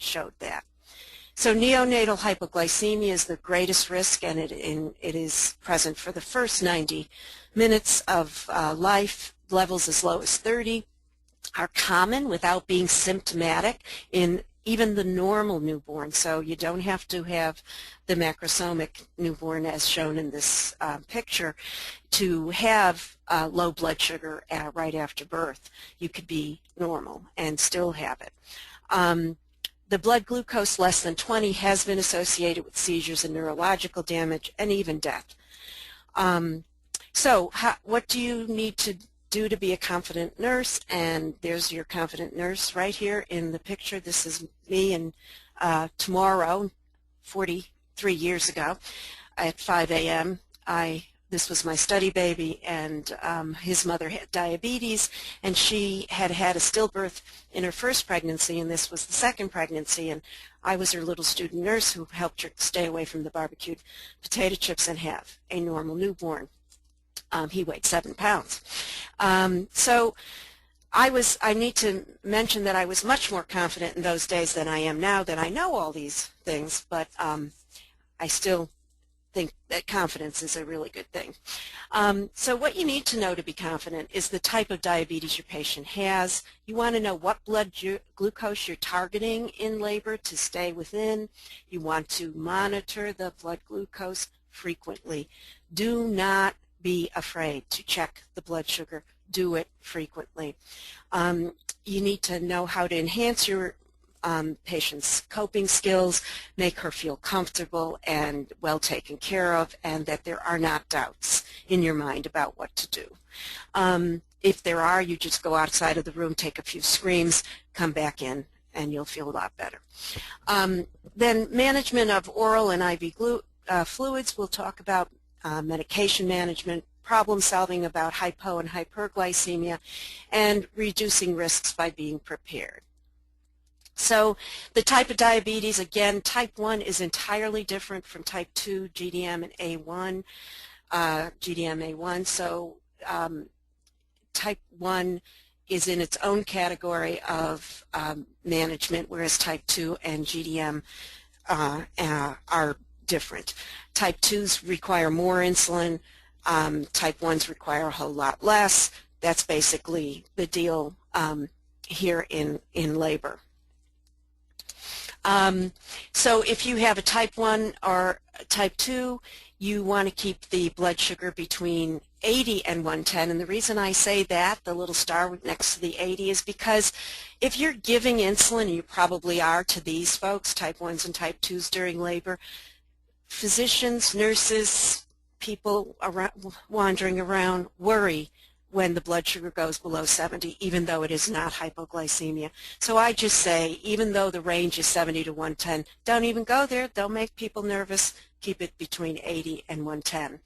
showed that. So neonatal hypoglycemia is the greatest risk, and it is present for the first 90 minutes of life. Levels as low as 30 are common without being symptomatic in even the normal newborn. So you don't have to have the macrosomic newborn as shown in this picture to have low blood sugar right after birth. You could be normal and still have it. The blood glucose less than 20 has been associated with seizures and neurological damage and even death. What do you need to do to be a confident nurse? And there's your confident nurse right here in the picture. This is me and tomorrow, 43 years ago, at 5 a.m. This was my study baby, and his mother had diabetes, and she had had a stillbirth in her first pregnancy, and this was the second pregnancy, and I was her little student nurse who helped her stay away from the barbecued potato chips and have a normal newborn. He weighed 7 pounds. So I need to mention that I was much more confident in those days than I am now, that I know all these things, but I still think that confidence is a really good thing. So what you need to know to be confident is the type of diabetes your patient has. You want to know what blood glucose you're targeting in labor to stay within. You want to monitor the blood glucose frequently. Do not be afraid to check the blood sugar. Do it frequently. You need to know how to enhance your patient's coping skills, make her feel comfortable and well taken care of, and that there are not doubts in your mind about what to do. If there are, you just go outside of the room, take a few screams, come back in, and you'll feel a lot better. Then management of oral and IV fluids. We'll talk about medication management, problem solving about hypo and hyperglycemia, and reducing risks by being prepared. So the type of diabetes, again, type 1 is entirely different from type 2, GDM and A1, GDM-A1. So type 1 is in its own category of management, whereas type 2 and GDM are different. Type 2s require more insulin. Type 1s require a whole lot less. That's basically the deal here in labor. So if you have a type 1 or type 2, you want to keep the blood sugar between 80 and 110. And the reason I say that, the little star next to the 80, is because if you're giving insulin, and you probably are to these folks, type 1s and type 2s during labor, physicians, nurses, people wandering around worry when the blood sugar goes below 70, even though it is not hypoglycemia. So I just say, even though the range is 70 to 110, don't even go there. They'll make people nervous. Keep it between 80 and 110.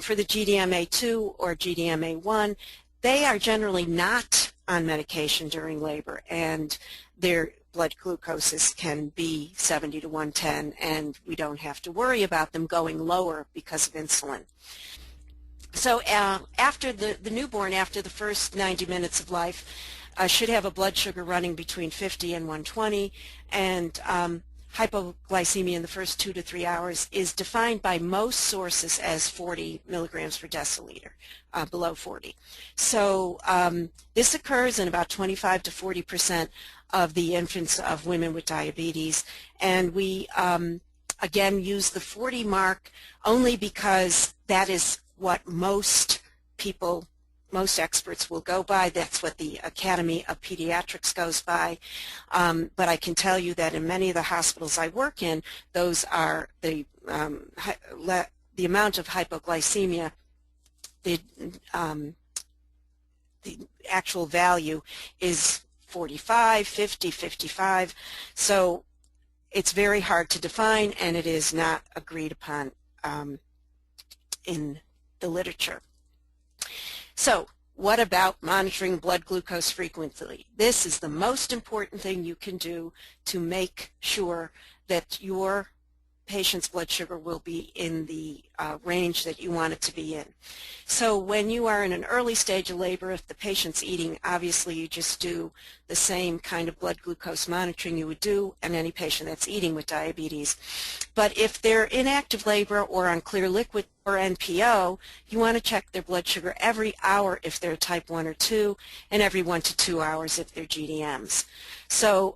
For the GDM-A2 or GDM-A1, they are generally not on medication during labor, and their blood glucoses can be 70 to 110, and we don't have to worry about them going lower because of insulin. So after the newborn, after the first 90 minutes of life, should have a blood sugar running between 50 and 120, and hypoglycemia in the first 2 to 3 hours is defined by most sources as 40 milligrams per deciliter, below 40. So this occurs in about 25 to 40% of the infants of women with diabetes, and we again use the 40 mark only because that is what most people, most experts will go by. That's what the Academy of Pediatrics goes by. But I can tell you that in many of the hospitals I work in, those are the amount of hypoglycemia, the actual value is 45, 50, 55. So it's very hard to define, and it is not agreed upon in the literature. So what about monitoring blood glucose frequently? This is the most important thing you can do to make sure that your patient's blood sugar will be in the range that you want it to be in. So when you are in an early stage of labor, if the patient's eating, obviously you just do the same kind of blood glucose monitoring you would do in any patient that's eating with diabetes. But if they're in active labor or on clear liquid or NPO, you want to check their blood sugar every hour if they're type 1 or 2, and every 1 to 2 hours if they're GDMs. So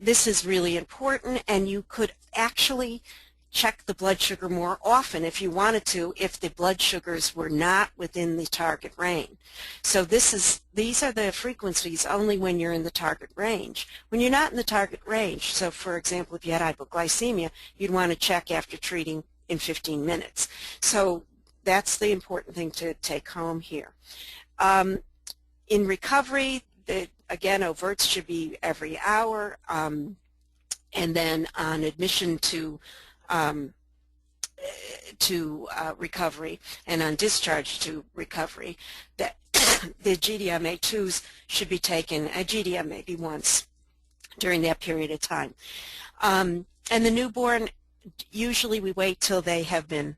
this is really important, and you could actually check the blood sugar more often if you wanted to, if the blood sugars were not within the target range. So these are the frequencies only when you're in the target range. When you're not in the target range, so for example, if you had hypoglycemia, you'd want to check after treating in 15 minutes. So that's the important thing to take home here. In recovery, again, overts should be every hour, and then on admission to recovery and on discharge to recovery, that the GDM-A2s should be taken, a GDM maybe once during that period of time. And the newborn, usually we wait till they have been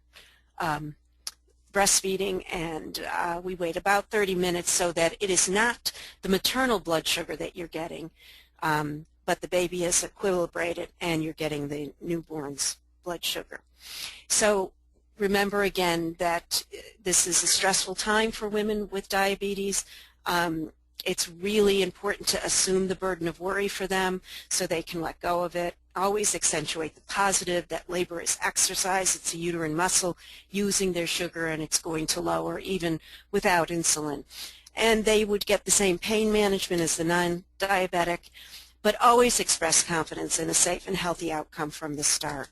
breastfeeding, and we wait about 30 minutes so that it is not the maternal blood sugar that you're getting, but the baby is equilibrated and you're getting the newborn's blood sugar. So remember again that this is a stressful time for women with diabetes. It's really important to assume the burden of worry for them so they can let go of it. Always accentuate the positive, that labor is exercise. It's a uterine muscle using their sugar, and it's going to lower even without insulin. And they would get the same pain management as the non-diabetic, but always express confidence in a safe and healthy outcome from the start.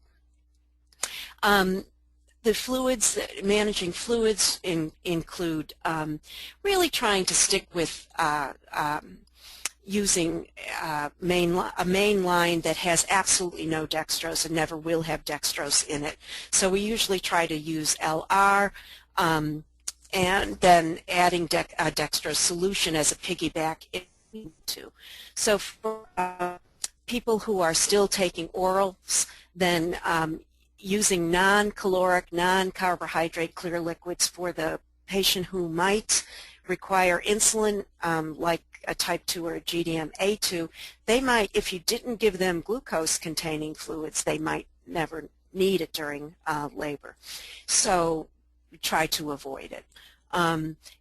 The fluids, managing fluids include really trying to stick with using a main line that has absolutely no dextrose and never will have dextrose in it. So we usually try to use LR and then adding dextrose solution as a piggyback if we need to. So for people who are still taking orals, then using non-caloric, non-carbohydrate clear liquids for the patient who might require insulin, like a type 2 or a GDM-A2, they might, if you didn't give them glucose-containing fluids, they might never need it during labor. So try to avoid it.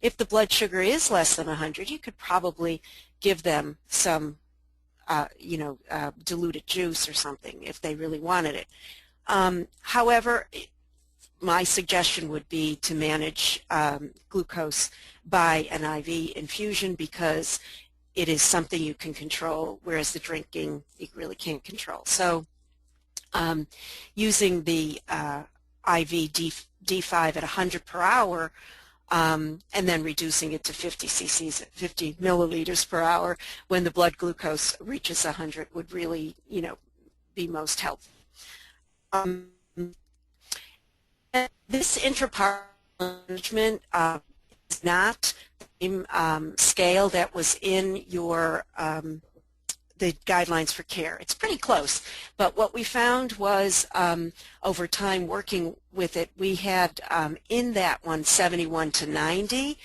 If the blood sugar is less than 100, you could probably give them some, diluted juice or something if they really wanted it. However, my suggestion would be to manage glucose by an IV infusion, because it is something you can control, whereas the drinking you really can't control. So using the IV D5 at 100 per hour and then reducing it to 50 cc's, 50 milliliters per hour when the blood glucose reaches 100 would really, be most helpful. This intrapartum management is not the scale that was in your the guidelines for care. It's pretty close, but what we found was over time working with it, we had in that one 71 to 90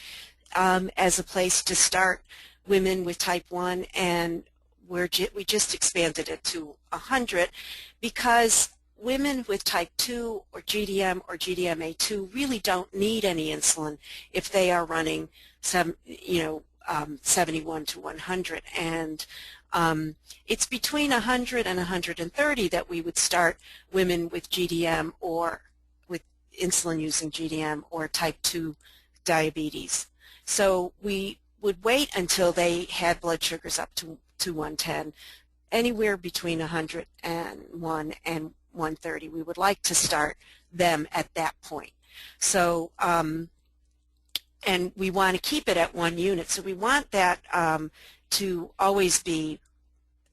as a place to start women with type 1, and we just expanded it to 100 because women with type 2 or GDM-A2 really don't need any insulin if they are running some, 71 to 100, and it's between 100 and 130 that we would start women with GDM or with insulin using GDM or type 2 diabetes. So we would wait until they had blood sugars up to 110, anywhere between 101 and 130. We would like to start them at that point. So, and we want to keep it at 1 unit. So we want that to always be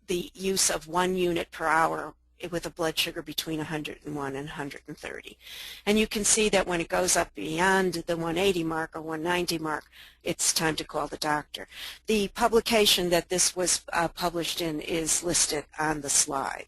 the use of 1 unit per hour with a blood sugar between 101 and 130. And you can see that when it goes up beyond the 180 mark or 190 mark, it's time to call the doctor. The publication that this was published in is listed on the slide.